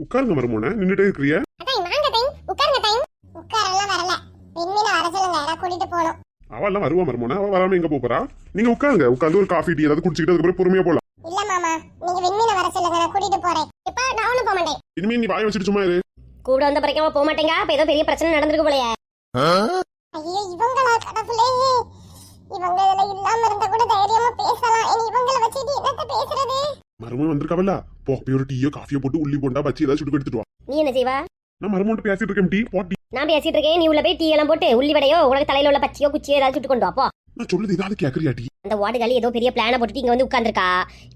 உட்காருங்க மருமோனே, நின்னுட்டே இருக்கிறிய? அதான் வாங்க டைம் உட்காருங்க டைம். உட்காரலாம் வரல, விண்மீனை வர சொல்லுங்க, நான் கூட்டிட்டு போறோம். அவெல்லாம் வருவா மருமோனே, அவ வராம எங்க போறா? நீங்க உட்காருங்க, உட்கார்ந்து ஒரு காஃபி டீ ஏதாவது குடிச்சிட்டு அதுக்கப்புறம் பொறுமையா போலாம். இல்ல மாமா, நீங்க விண்மீனை வர சொல்லுங்க, நான் கூட்டிட்டு போறேன். இப்ப நான் ஒண்ணும் போக மாட்டேன். இனிமே நீ வாய வச்சிட்டு சும்மா இரு. கூட வந்த பிறகு போக மாட்டேங்க. அப்ப ஏதோ பெரிய பிரச்சனை நடந்திருக்கு போலயே. ஐயோ இவங்களா கடவுளே, இவங்க இதெல்லாம் இல்லாம இருந்தா கூட தைரியமா பேசலாம். இனி இவங்கள வச்சிட்டு என்னத்த பேசுறது? மருமன் வந்திருக்காவல்ல, போ போய் ஒரு டீயோ காஃபியோ போட்டு உள்ளி போண்டா வச்சு ஏதாவது சுட்டு எடுத்துட்டு வா. நீ என்ன செய்வா? நான் மருமன்ட்ட பேசிட்டு இருக்கேன். டீ போட்டி. நான் பேசிட்டு இருக்கேன், நீ உள்ள போய் டீ எல்லாம் போட்டு உள்ளி வடையோ உனக்கு தலையில உள்ள பச்சியோ குச்சியோ ஏதாவது சுட்டு கொண்டு வாப்போ. நான் சொல்லுது ஏதாவது கேக்குறியா? டீ அந்த ஓடுகாலி ஏதோ பெரிய பிளான போட்டுட்டு இங்க வந்து உட்கார்ந்துருக்கா.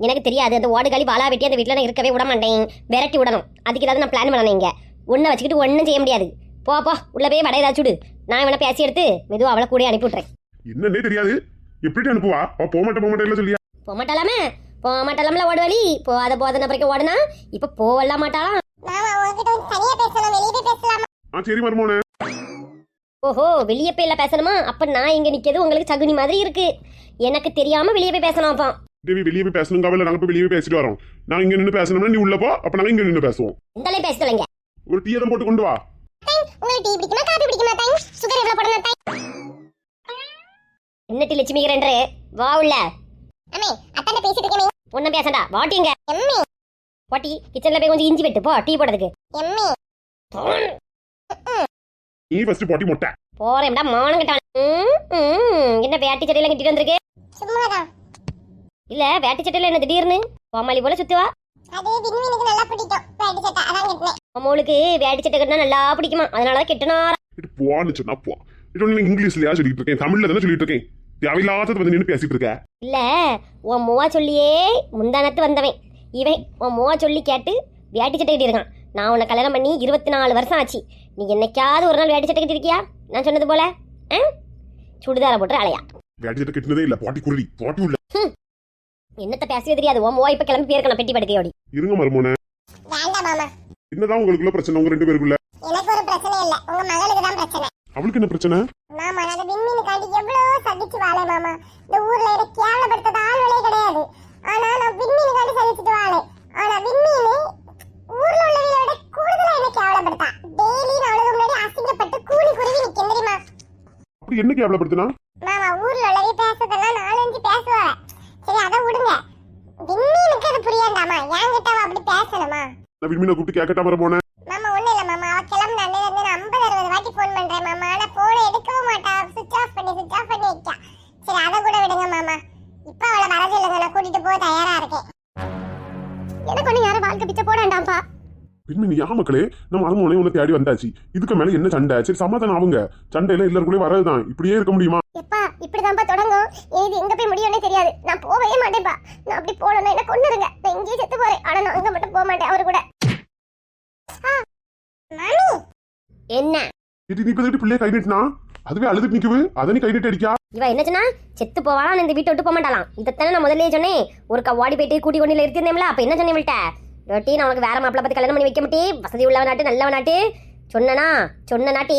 எனக்கு தெரியாது. அந்த ஓடுகாலி வாளா வெட்டி அந்த வீட்டுல நான் இருக்கவே விட மாட்டேன், விரட்டி விடணும். அதுக்கு ஏதாவது நான் பிளான் பண்ணேன். இங்க ஒன்ன வச்சுக்கிட்டு ஒன்னும் செய்ய முடியாது. போ போ உள்ள போய் வடை ஏதாவது சுடு. நான் இவனை பேசி எடுத்து மெதுவா அவளை கூட அனுப்பி விட்டுறேன். என்னன்னே தெரியாது, எப்படி அனுப்புவா? போக மாட்டேன் சொல்லியா? போக மாட்டாலாமே, போக மாட்டாலாம்ல ஓடுவாளி. போகாத போத நபருக்கு ஓடுனா இப்ப போகலாம் மாட்டாளாம். மாமா உங்ககிட்ட தனியா பேசலாம், வெளியே போய் பேசலாமா? சரி மருமோனே. ஓஹோ, வெளியே போய் எல்லாம் பேசணுமா? அப்ப நான் இங்க நிக்கிறது உங்களுக்கு சகுனி மாதிரி இருக்கு. எனக்கு தெரியாம வெளியே போய் பேசணும். அப்பா தேவி வெளியே போய் பேசணும் காவல, நாங்க போய் வெளியே போய் பேசிட்டு வரோம். நான் இங்க நின்னு பேசணும்னா நீ உள்ள போ, அப்ப நாங்க இங்க நின்னு பேசுவோம். இந்தலே பேச தொலைங்க. ஒரு டீ தான் போட்டு கொண்டு வா. உங்களுக்கு டீ பிடிக்குமா காபி பிடிக்குமா டைம்? சுகர் எவ்வளவு போடணும் டைம்? என்ன டீ லட்சுமி இரண்டு வா உள்ள. அம்மே அத்தனை பேசிட்டு இருக்கேன். ஒன்னும் பேசண்டா, வாட்டிங்க எம்மி வாட்டி. கிச்சன்ல போய் கொஞ்சம் இஞ்சி வெட்டு போ, டீ போடுறதுக்கு. எம்மி நீ ஃபர்ஸ்ட் போட்டி மொட்டை. போறேன்டா மானம் கட்டான். என்ன வேட்டி சட்டையில கட்டிட்டு வந்திருக்கு? சும்மாதான். இல்ல வேட்டி சட்டையில என்ன திடீர்னு கோமாளி போல சுத்துவா? அது விண்மீனுக்கு நல்லா பிடிக்கும் வேட்டி சட்டை, அதான் கட்டினேன். அம்மாளுக்கு வேட்டி சட்டை கட்டினா நல்லா பிடிக்குமா, அதனாலதான் கெட்டனா. இது போன்னு சொன்னா போ. இது ஒண்ணு இங்கிலீஷ்லயா சொல்லிட்டு இருக்கேன், தமிழ்ல தானே சொல்லிட்டு இருக்கேன். தேவையில்லாதது வந்து நின்னு பேசிட்டு இருக்க. இல்ல உன் மூவா சொல்லியே முந்தானத்து வந்தவன் இவன். உன் மூவா சொல்லி கேட்டு வேட்டி சட்டை கட்டியிருக்கான். நான் உன்னை கல்யாணம் பண்ணி 24 வருஷம் ஆச்சு. நீ என்னைக்காவது ஒரு நாள் வேட்டி சட்டை கட்டிருக்கியா? நான் சொன்னது போல சுடிதார போட்டு அலையா. வேட்டி சட்டை கட்டினதே இல்ல, போட்டி குருடி போட்டி உள்ள. என்னத்த பேசவே தெரியாது. உன் மூவா இப்ப கிளம்பி போயிருக்கணும் பெட்டி படுக்கையோடி. இருங்க மருமோனே. வேண்டாம் மாமா, என்னதான் உங்களுக்குள்ள பிரச்சனை உங்க ரெண்டு பேருக்குள்ள? எனக்கு ஒரு பிரச்சனை இல்ல, உங்க மகளுக்கு தான் பிரச்சனை. அவளுக்கு என்ன பிரச்சனை? மாமா நாங்க விண்மீனுக்காண்டி எவ்வளவு சகிச்சு வாழ மாமா. இந்த ஊர்ல எனக்கு கேவலப்படுத்த ஆள்களே கிடையாது. ஆனா நான் விண்மீனுக்காண்டி சகிச்சுட்டு வாழ. ஆனா விண்மீனு ஊர்ல உள்ளவங்களோட கூடுதலா என்ன கேவலப்படுத்தா. டெய்லி நான் அவளுக்கு முன்னாடி அசிங்கப்பட்டு கூலி குருவி நிக்கும் தெரியுமா? அப்படி என்ன கேவலப்படுத்தினா? மாமா ஊர்ல உள்ளவே பேசுறதெல்லாம் 4-5 பேசுவாங்க. சரி அதை விடுங்க. விண்மீனுக்கு அது புரியாண்டாமா? என்கிட்ட அவ அப்படி பேசணுமா? நான் விண்மீனை கூப்பிட்டு கேட்கட்டா மருமோனே? மாமா ஒண்ணு இல்ல மாமா, அவ கிளம்புன அன்னையில இருந்து நான் 50-60 வாட்டி போன் பண்றேன் மாமா. ஆனா போனை எடுக்கவும் மாட்டா, சுவிட்ச் ஆஃப் பண்ணி வைக்கா. சரி அதை கூட விடுங்க மாமா. இப்ப அவளை வர சொல்லுங்க, நான் கூட்டிட்டு போக தயாரா இருக்கேன். எனக்கு ஒண்ணு யாரும் வாழ்க்கை பிச்சை போடாண்டாம்பா. விண்மீன் யா மக்களே, நம்ம மருமோனே உன்னை தேடி வந்தாச்சு. இதுக்கு மேல என்ன சண்டை? சரி சமாதானம் ஆகுங்க. சண்டையில எல்லாருக்குள்ளே வரதுதான், இப்படியே இருக்க முடியுமா? எப்பா இப்படிதான்ப்பா தொடங்கும். இது எங்க போய் முடியும்னே தெரியாது. நான் போகவே மாட்டேன்ப்பா. நான் அப்படி போனேன்னா என்ன கொன்னுருங்க. நான் இங்கேயே செத்து போறேன். ஆனா நான் அங்க மட்டும் போக மாட்டேன் அவரு கூட. மாமி என்ன இது நீ இப்ப பிள்ளைய கை நீட்டினா அதுவே அழுதுட்டு நிக்குது, அதை நீ கை நீட்டி அடிக்கா? இவ என்னச்சுன்னா செத்து போவாளாம், இந்த வீட்டை விட்டு போக மாட்டாளாம். இதைத்தானே நான் முதல்ல சொன்னேன். ஒரு கவாடி போயிட்டு கூட்டி கொண்டு இருந்தேன்ல. அப்ப என்ன சொன்னேன் விட்ட ரொட்டி, நான் உனக்கு வேற மாப்பிள்ள பத்தி கல்யாணம் பண்ணி வைக்க மாட்டே, வசதி உள்ளவ நாட்டு நல்லவ நாட்டு சொன்ன நாட்டி.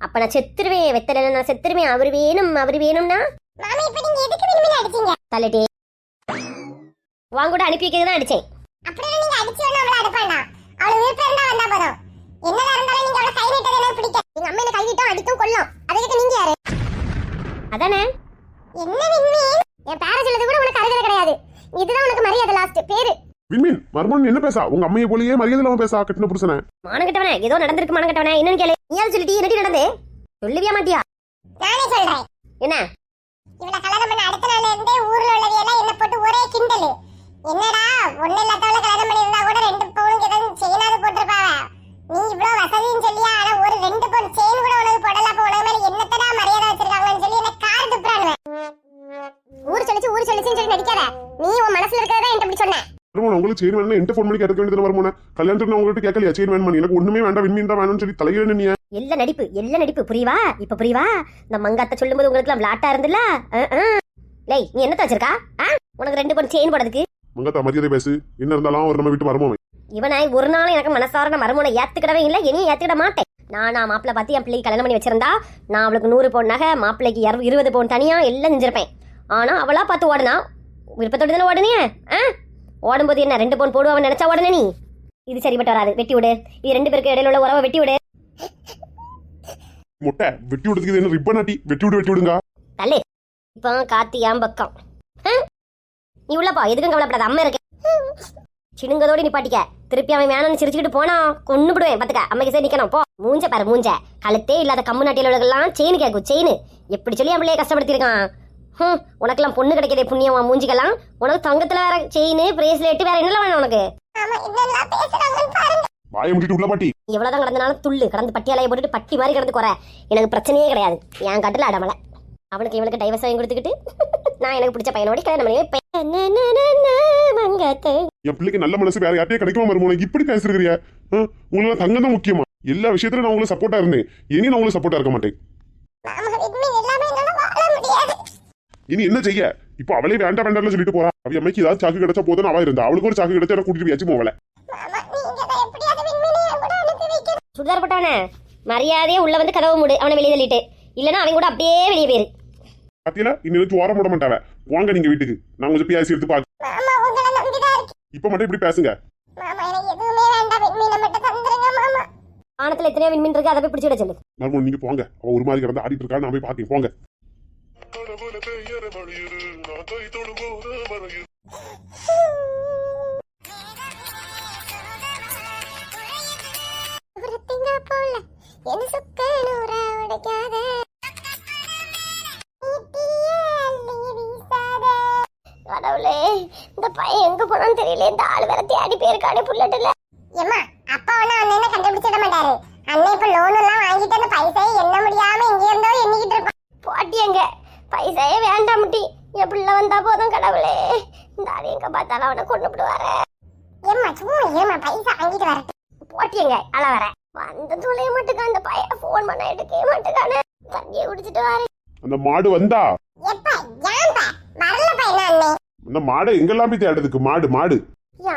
அப்ப நான் செத்துருவேன், வெத்தல நான் செத்துருவேன். அவரு வேணும்னா மாமி இப்ப நீங்க எதுக்கு விண்மீன் அடிச்சீங்க? தலட்டி வாங்க கூட அனுப்பி வைக்கிறதுதான் அடிச்சேன். அப்படியே நீங்க அடிச்சோன்னா அவளை அடிப்பாண்டா. அவளை விருப்பம் இருந்தா வந்தா போதும். என்னதா இருந்தாலும் நீங்க அவளை கை நீட்டது எனக்கு பிடிக்காது. எங்க அம்மா என்ன கை நீட்டும் அடிக்கும் கொல்லும். அதுக்கு நீங்க யாரு? அதானே என்ன விண்மீன்? என் பேர சொல்றது கூட உனக்கு அருகதை கிடையாது. இதுதான் உனக்கு மரியாதை. லாஸ்ட் பேரு விண்மீன். மருமோன் என்ன பேசா? உங்க அம்மையை போலயே மரியாதை இல்லாம பேசா கட்டின புருஷனை. மானம் கட்டவனே, ஏதோ நடந்திருக்கு. மானம் கட்டவனே என்னன்னு கேளு. நீயாவது சொல்லிட்டு என்னடி நடந்து சொல்லுவியா மாட்டியா? நானே சொல்றேன். என்ன இவளை கல்யாணம் பண்ண அடுத்த நாள்ல இருந்தே ஊர்ல உள்ளவங்க எல்லாம் என்ன போட்டு ஒரே கிண்டல். என்னடா ஒண்ணு இல்லாதவளை கல்யாணம் பண்ணி இருந்தா கூட 2 பவுனுக்கு ஏதாவது செயினாவது போட்டிருப்பாவ. நீ இவ்வளவு வசதின்னு சொல்லியா? ஆனா ஒரு 2 பவுன் செயின் கூட உனக்கு போடல. அப்ப உனக்கு மேல என்னத்தடா மரியாதை வச்சிருக்காங்கன்னு சொல்லி என்ன கார் துப்புறானுவேன். ஊர் சொல்லிச்சுன்னு சொல்லி நடிக்காத. நீ உன் மனசுல இருக்கிறதா என்கிட்ட இப்படி சொன்ன. மருமோன் உங்களுக்கு செயின் வேணும் என்கிட்ட ஃபோன் பண்ணி கேட்க வேண்டியது மருமோனே. கல்யாணத்துக்கு உங்ககிட்ட கேட்கலையா செயின் வேணும்? எனக்கு ஒண்ணுமே வேண்டாம், விண்மீன் தான் வேணும்னு சொல்லி தலையில நீ எல்லா நடிப்பு புரியுவா? இப்ப புரியுவா? இந்த மங்காத்த சொல்லும்போது உங்களுக்கு எல்லாம் விளாட்டா இருந்துல்ல. லேய் நீ என்னத்த வச்சிருக்கா? உனக்கு 2 பவுன் செயின் போடுறதுக்கு? மங்காத்தா மரியாதை பேசு. என்ன இருந்தாலும் அவர் நம்ம வீட்டு மருமோன். இவனை ஒரு நாள் எனக்கு மனசாரண மருமனை ஏத்துக்கிடவே இல்லை, இனியும் ஏத்துக்கிட மாட்டேன். நானா மாப்பிள்ள பார்த்து என் பிள்ளைக்கு கல்யாணம் பண்ணி வச்சிருந்தா நான் அவளுக்கு 100 பவுன் நகை, மாப்பிள்ளைக்கு 20 பவுன் தனியா எல்லாம் செஞ்சிருப்பேன். ஆனா அவளா பார்த்து ஓடுனா, விருப்பத்தோடு தானே ஓடுனிய. ஓடும்போது என்ன 2 பவுன் போடுவான்னு நினைச்சா ஓடுன நீ? இது சரிப்பட்டு வராது, வெட்டி விடு. இது 2 பேருக்கு இடையில உள்ள உறவை வெட்டி விடு. மொட்டை வெட்டி விடுறதுக்கு இது என்ன ரிப்பன் ஆட்டி? வெட்டி விடுங்க. தள்ளு. இப்போ காத்தி என் பக்கம். நீ உள்ளப்பா, எதுக்கும் கவலைப்படாத, அம்மா இருக்கு. சினுங்கதோடு நிப்பாட்டிக்க. திருப்பி அவன் வேணும்னு சிரிச்சுக்கிட்டு போனா கொன்னு விடுவேன். பாத்துக்க, அம்மைக்கு சரி நிக்கணும். போ. மூஞ்ச பாரு மூஞ்ச. கழுத்தே இல்லாத கம்மு நாட்டியில் உள்ளதெல்லாம் செயின் கேட்கும். செயின் எப்படி சொல்லி என் பிள்ளைய கஷ்டப்படுத்திருக்கான். உனக்கெல்லாம் பொண்ணு கிடைக்கிறதே புண்ணியமா மூஞ்சிக்கலாம். உனக்கு தங்கத்துல வேற செயின், பிரேஸ்லெட், வேற என்னெல்லாம் வேணும் உனக்கு? ஆமா என்னெல்லாம் பேசுறாங்கன்னு பாருங்க. வாயை முடிட்டு உள்ள பாட்டி. எவ்வளவுதான் கடந்தனாலும் துள்ளு கடந்து பட்டியாலையை போட்டுட்டு பட்டி மாதிரி கிடந்து குறை. எனக்கு பிரச்சனையே கிடையாது. என் கட்டுல அடமல. அவனுக்கு இவனுக்கு டைவர்ஸ் வாங்கி கொடுத்துக்கிட்டு நான் எனக்கு பிடிச்ச பையனோட கல்யாணம் பண்ணி வைப்பேன். என் பிள்ளைக்கு நல்ல மனசு வேற யார்ட்டையும் கிடைக்குமா மருமோனை? இப்படி பேசுறியா? உங்களுக்கு தங்கம் தான் முக்கியமா? எல்லா விஷயத்திலும் நான் உங்களுக்கு சப்போர்ட்டா இருந்தேன். இனி நான் உங்களுக்கு சப்போர்ட்டா இருக்க மாட்டேன். மாமா விண்மீன் இல்லாம என்னால வாழ முடியாது. இனி என்ன செய்ய? இப்போ அவளே வேண்டாம் வேண்டாம்னு சொல்லிட்டு போறா. அவ அம்மைக்கு ஏதாவது சாக்கு கிடைச்சா போதும் அவ இருந்தா. அவளுக்கு ஒரு சாக்கு கிடைச்சா கூட்டிட்டு போயாச்சு போவல. மாமா நீங்க தான் எப்படியாவது விண்மீனை என் கூட அனுப்பி வைக்கணும். சுடிதார் போட்டானே மரியாதையே உள்ள வந்து கதவை மூடு. அவனை வெளியே தள்ளிட்டு, இல்லைன்னா அவன் கூட அப்படியே வெளியே போயிரு. பாத்தியில இன்னும் ஓரம் போட மாட்டாவ. வாங்க நீங்க வீட்டுக்கு, நான் கொஞ்சம் பேசி எடுத்து பாக்க. மாமா உங்களை நம்பிதான் இருக்கு. இப்ப மட்டும் இப்படி பேசுங்க. மாமா எனக்கு எதுவுமே வேண்டாம், விண்மீனை மட்டும் தந்துருங்க மாமா. வானத்துல எத்தனையோ விண்மீன் இருக்கு, அதை போய் பிடிச்சி விட சொல்லு. மருமோன் நீங்க போங்க. அவ ஒரு மாதிரி கிடந்து ஆடிட்டு இருக்கா, நான் போய் பாக்கேன். போங்க. கடவுளே, இந்த பையன் எங்க போனான்னு தெரியல. இந்த ஆள் வேற தேடி போயிருக்கானே புல்லட்டுல. ஏம்மா அப்பா ஒண்ணு அண்ணனை கண்டுபிடிச்சிட மாட்டாரு. அண்ணன் இப்ப லோன் எல்லாம் வாங்கிட்டு அந்த பைசாயை எண்ண முடியாம எங்க இருந்தோ எண்ணிக்கிட்டு இருப்பான். போட்டி எங்க பைசாயே வேண்டாம் முட்டி. என் பிள்ளை வந்தா போதும் கடவுளே. இந்த ஆள் எங்க பார்த்தாலும் அவனை கொண்டு விடுவாரு. ஏம்மா சும்மா ஏம்மா பைசா வாங்கிட்டு வரட்டு. போட்டி எங்க அழ வர வந்து துளைய மாட்டுக்கான். அந்த பையன் போன் பண்ண எடுக்கவே மாட்டுக்கானு. தண்ணியை குடிச்சிட்டு வாரு. அந்த மாடு வந்தா எப்ப ஏன்பா வரல பையனா அண்ணே? அந்த மாடை எங்கெல்லாம் போய் தேடுறதுக்கு? மாடு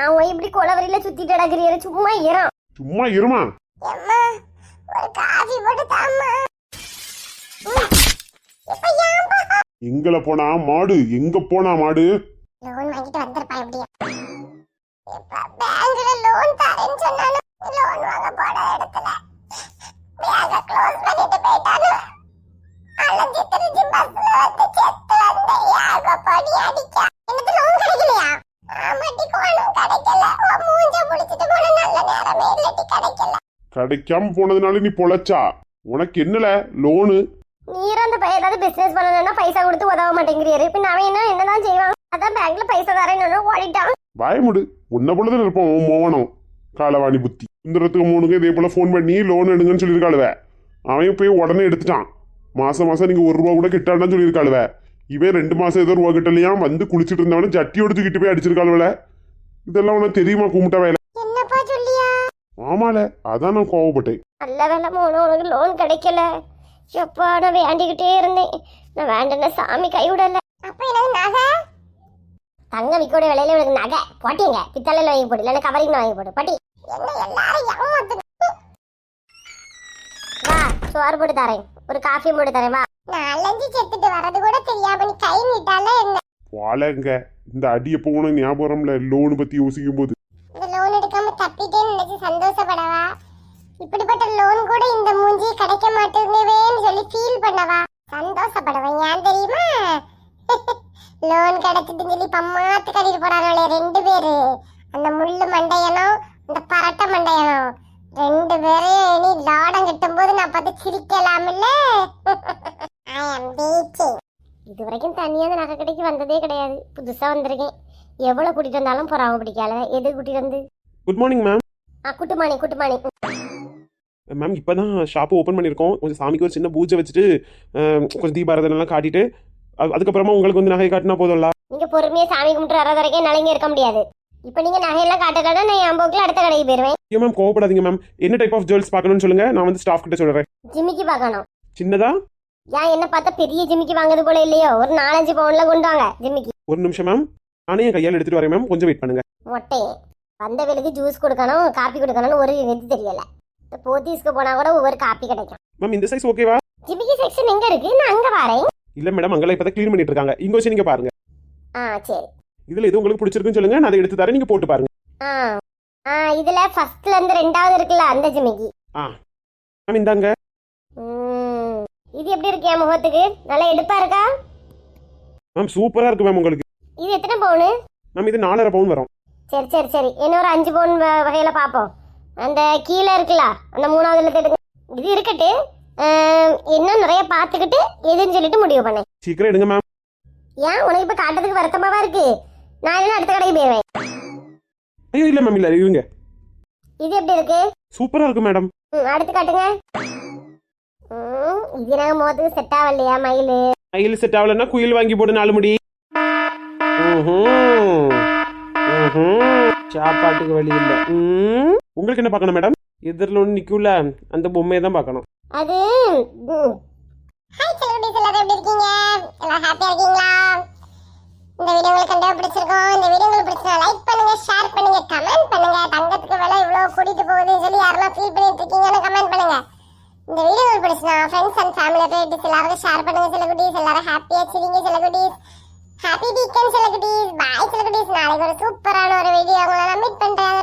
அவன் இப்படி கொலவரியில சுத்திட்டு அடக்குறியாரு. சும்மா இறான். சும்மா இருமா. அம்மா ஒரு காபி போட்டு தாம்மா. எப்ப ஏன்பா எங்கல போனா மாடு? எங்க போனா மாடு? லோன் வாங்கிட்டு வந்திருப்பா எப்படியா? எப்ப பேங்க்ல லோன் தரேன்னு சொன்னாலும் லோன் வாங்க போன இடத்துல பேங்க க்ளோஸ் பண்ணிட்டு போயிட்டானு. அலைஞ்சு திரிஞ்சு பஸ்ல வந்து செத்து வந்த யாக பொடி அடிக்க எனக்கு லோன் கிடைக்கலையா? ஆமாட்டி கோணும் கிடைக்கல. மூஞ்ச முடிச்சிட்டு போன நல்ல நேரமே இல்லட்டி கிடைக்கல. கிடைக்காம போனதுனால நீ பொழைச்சா? உனக்கு என்னல லோனு? நீர் அந்த பையன் ஏதாவது பிசினஸ் பண்ணணும்னா பைசா கொடுத்து உதவ மாட்டேங்கிறாரு. பின் அவன் என்னதான் செய்வான்? அதான் பேங்க்ல பைசா தரேன்னு ஓடிட்டான். வாயமுடு. உன்ன போலதான் இருப்பான் உன் மோகனம். காலவாணி புத்தி. சுந்தரத்துக்கு மூணுக்கு இதே போல போன் பண்ணி லோன் எடுங்கன்னு சொல்லியிருக்காளுவ. அவன் போய் உடனே எடுத்துட்டான். மாசம் நீங்க ₹1 கூட கிட்டான்னு சொல்லியிருக்காளுவ. இவன் 2 மாசம் ஏதோ ரூபா கிட்டலையா வந்து குளிச்சுட்டு இருந்தவன ஜட்டி எடுத்துக்கிட்டு போய் அடிச்சிருக்காளுவல. இதெல்லாம் உனக்கு தெரியுமா? கும்பிட்ட வேலை. என்னப்பா சொல்லியா? ஆமால, அதான் நான் கோவப்பட்டேன். நல்ல வேலை மோன உனக்கு லோன் கிடைக்கல. எப்பா நான் வேண்டிக்கிட்டே இருந்தேன். நான் வேண்டன சாமி கைவிடல. அப்ப எனக்கு நகை தங்க விக்கோட விலையில உனக்கு நகை போட்டீங்க. பித்தளையில வாங்கி போடு, இல்லைன்னா கவரிங் வாங்கி போடு. பட்டி என்ன எல்லாரும் ஏமாத்து. வா சோறு போட்டு தரேன், ஒரு காஃபி போட்டு தரேன். வா. நான் அலைஞ்சு செத்துட்டு வரது கூட தெரியாம நீ கை நீட்டால என்ன? வாழங்க இந்த அடி எப்போ உனக்கு ஞாபகம்ல லோனு பத்தி யோசிக்கும் போது? இந்த லோன் எடுக்காம தப்பிட்டேன்னு நினைச்சு சந்தோஷப்படவா? இப்படிப்பட்ட லோன் கூட இந்த மூஞ்சி கிடைக்க மாட்டேங்குதுன்னு சொல்லி ஃபீல் பண்ணவா? சந்தோஷப்படுவேன். ஏன் தெரியுமா? லோன் கிடைச்சிட்டுன்னு சொல்லி பம்மாத்து கட்டிட்டு போறாங்களே 2 பேரு, அந்த முள்ளு மண்டையனும் இந்த பரட்ட மண்டையனும் 2 பேரும் நீ லாடம் கட்டும் போது நான் பார்த்து சிரிக்கலாம்ல. ஐ அம் வெயிட்டிங். இது வரைக்கும் தனியாக நகை கடைக்கு வந்ததே கிடையாது. புதுசா வந்திருக்கேன். எவ்வளவு கூட்டிட்டு வந்தாலும் பொறாம பிடிக்காத. எது கூட்டிட்டு வந்து? Good morning ma'am. குட்டுமானி குட்டுமானி. மேம் இப்போ தான் ஷாப்பு ஓப்பன் பண்ணியிருக்கோம். கொஞ்சம் சாமிக்கு ஒரு சின்ன பூஜை வச்சுட்டு கொஞ்சம் தீபாரதனெல்லாம் காட்டிட்டு அதுக்கப்புறமா உங்களுக்கு வந்து நகை காட்டினா போதும்ல. நீங்க பொறுமையா சாமி கும்பிட்டு வர வரைக்கும் நிலைங்க இருக்க முடியாது. இப்போ நீங்க நகையெல்லாம் காட்டலன்னா நான் என் போக்கில் அடுத்த கடைக்கு போயிருவேன். ஐயோ மேம் கோவப்படாதீங்க மேம். என்ன டைப் ஆஃப் ஜுவல்ஸ் பார்க்கணும்னு சொல்லுங்க, நான் வந்து ஸ்டாஃப் கிட்ட சொல்றேன். ஜிமிக்கி பார்க்கணும். சின்னதா? ஏன் என்ன பார்த்தா பெரிய ஜிமிக்கி வாங்குறது போல இல்லையோ? ஒரு 4-5 பவுன்ல கொண்டு வாங்க ஜிமிக்கி. ஒரு நிமிஷம் மேம், நானே என் கையால் எடுத்துட்டு வரேன் மேம், கொஞ்சம் வெயிட் பண்ணுங்க. மொட்டை வந்த வேலைக்கு ஜூஸ் கொடுக்கணும், காப்பி கொடுக்கணும்னு ஒரு இது தெரியல. இந்த போத்தீஸ்க்கு போனா கூட ஒவ்வொரு காப்பி கிடைக்கும். மேம் இந்த சைஸ் ஓகேவா? ஜிமிக்கி செக்ஷன் எங்க இருக்கு? நான் அங்க வரேன். இல்ல மேடம், அங்கெல்லாம் இப்பதான் க்ளீன் பண்ணிட்டு இருக்காங்க. இங்க வச்சு நீங்க பாருங்க. சரி. இதுல எது உங்களுக்கு பிடிச்சிருக்குன்னு சொல்லுங்க, நான் அதை எடுத்து தரேன், நீங்க போட்டு பாருங்க. இதுல ஃபர்ஸ்ட்ல இருந்து ரெண்டாவது இருக்குல்ல அந்த ஜிமிக்கி. ஆ மேம் இந்தாங்க. இது எப்படி இருக்கு என் முகத்துக்கு? நல்லா எடுப்பா இருக்கா? மேம் சூப்பராக இருக்கு மேம் உங்களுக்கு. இது எத்தனை பவுனு? மேம் இது 4.5 பவுன் வரும். சரி சரி சரி, இன்னொரு 5 பவுன் வகையில பாப்போம். அந்த கீழே இருக்குல்ல அந்த 3வதுல எடுங்க. இது இருக்கட்டு, இன்னும் நிறைய பார்த்துக்கிட்டு எதுன்னு சொல்லிட்டு முடிவு பண்ணேன். சீக்கிரம் எடுங்க மேம். ஏன் உனக்கு இப்ப காட்டுறதுக்கு வருத்தமாவா இருக்கு? நான் என்ன அடுத்த கடைக்கு போயிருவேன். ஐயோ இல்லை மேம் இல்லை இருங்க. இது எப்படி இருக்கு? சூப்பராக இருக்கு மேடம். அடுத்து காட்டுங்க. இது நாங்க முகத்துக்கு செட் ஆகலையா? மயிலு மயில் செட் ஆகலன்னா குயில் வாங்கி போட்டு 4 முடி. சாப்பாட்டுக்கு வழி இல்லை. உங்களுக்கு என்ன பார்க்கணும் மேடம்? எதிரில் ஒன்று நிற்கும்ல அந்த பொம்மையை தான் பார்க்கணும். அது ஹாய் செலிபிரிட்டிஸ், எல்லாரும் எப்படி இருக்கீங்க? எல்லாம் ஹாப்பியா இருக்கீங்களா? இந்த வீடியோ உங்களுக்கு கண்டிப்பா பிடிச்சிருக்கும். இந்த வீடியோ உங்களுக்கு பிடிச்சா லைக் பண்ணுங்க, ஷேர் பண்ணுங்க, கமெண்ட் பண்ணுங்க. தங்கத்துக்கு விலை இவ்வளவு கூட்டிட்டு போகுதுன்னு சொல்லி யாரெல்லாம் ஃபீல் பண்ணிட்டு இருக்கீங்கன்னு கமெண்ட் பண்ணுங்க. இந்த வீடியோ உங்களுக்கு பிடிச்சா ஃப்ரெண்ட்ஸ் அண்ட் ஃபேமிலி ரிலேட்டிவ்ஸ் எல்லாருக்கும் ஷேர் பண்ணுங்க. செலிபிரிட்டிஸ் எல்லாரும் ஹாப்பியா சிரிங்க. Celebrities happy weekend. Celebrities bye. Celebrities நாளைக்கு ஒரு சூப்பரான ஒரு வீடியோ உங்களை நான் மீட் பண்றேன்.